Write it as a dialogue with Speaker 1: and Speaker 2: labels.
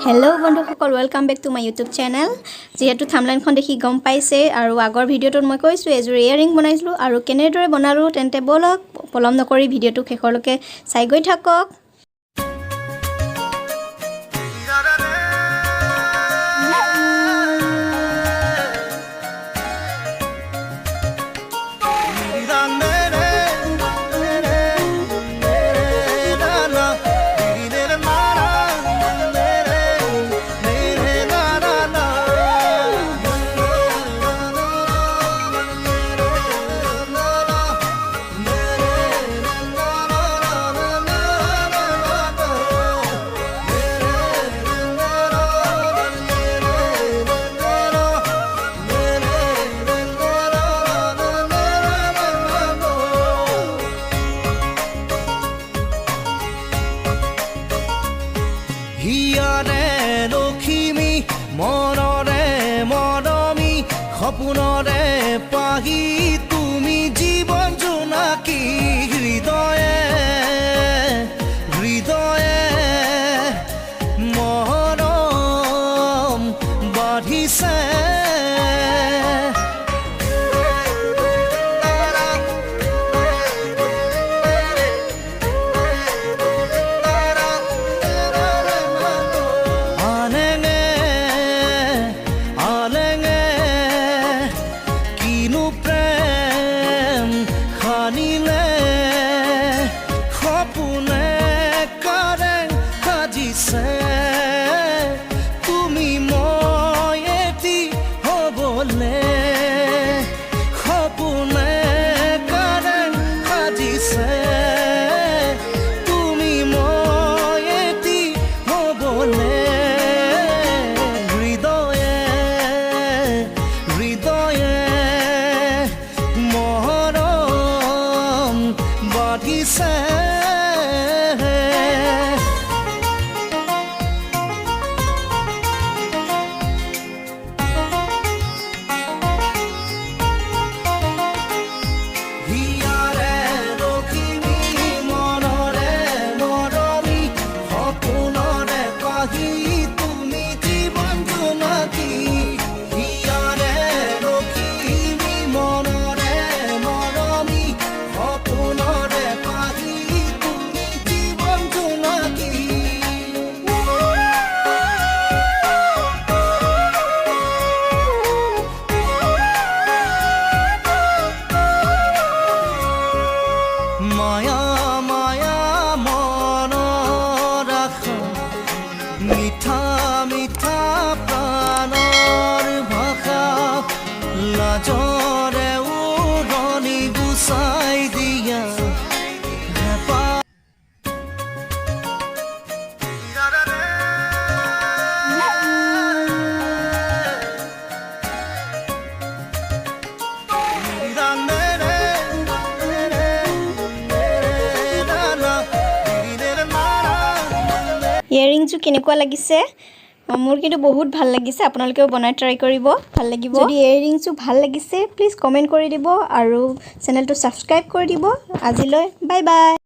Speaker 1: hello बंधुসকল welcome back to my YouTube channel जेहेतु थामलाइनখন देखि गम पाइছে আৰু আগৰ ভিডিওটোত মই কৈছো এজুৰ ইয়াৰিং বনাইছিলো আৰু কেনেদৰে বনালো তেন্তে বলক পলম নকৰি ভিডিওটো শেষৰলৈকে চাই গৈ থাকক
Speaker 2: হিয়াৰে লখিমী মনৰে মৰমী সপোনৰে পাহি তুমি জীৱন জোনাকী হৃদয়ে হৃদয়ে মৰম বাঢ়িছে তুমি মই এটি হবলে সপোনে কাৰেং সাজিছে তুমি মই এটি হবলে হৃদয়ে হৃদয়ে মৰম বাঢ়িছে মায়া মায়া মনৰ আশা মিঠা মিঠা প্ৰাণৰ ভাষা লাজৰে উৰণি গুচাই দিয়া
Speaker 1: ইয়াৰিংটো কেনেকুৱা লাগিছে মোৰ কিন্তু বহুত ভাল লাগিছে আপোনালোকেও বনাই ট্ৰাই কৰিব ভাল লাগিব যদি ইয়াৰিংটো ভাল লাগিছে প্লিজ কমেন্ট কৰি দিব আৰু চেনেলটো সাবস্ক্ৰাইব কৰি দিব আজিলৈ বাই বাই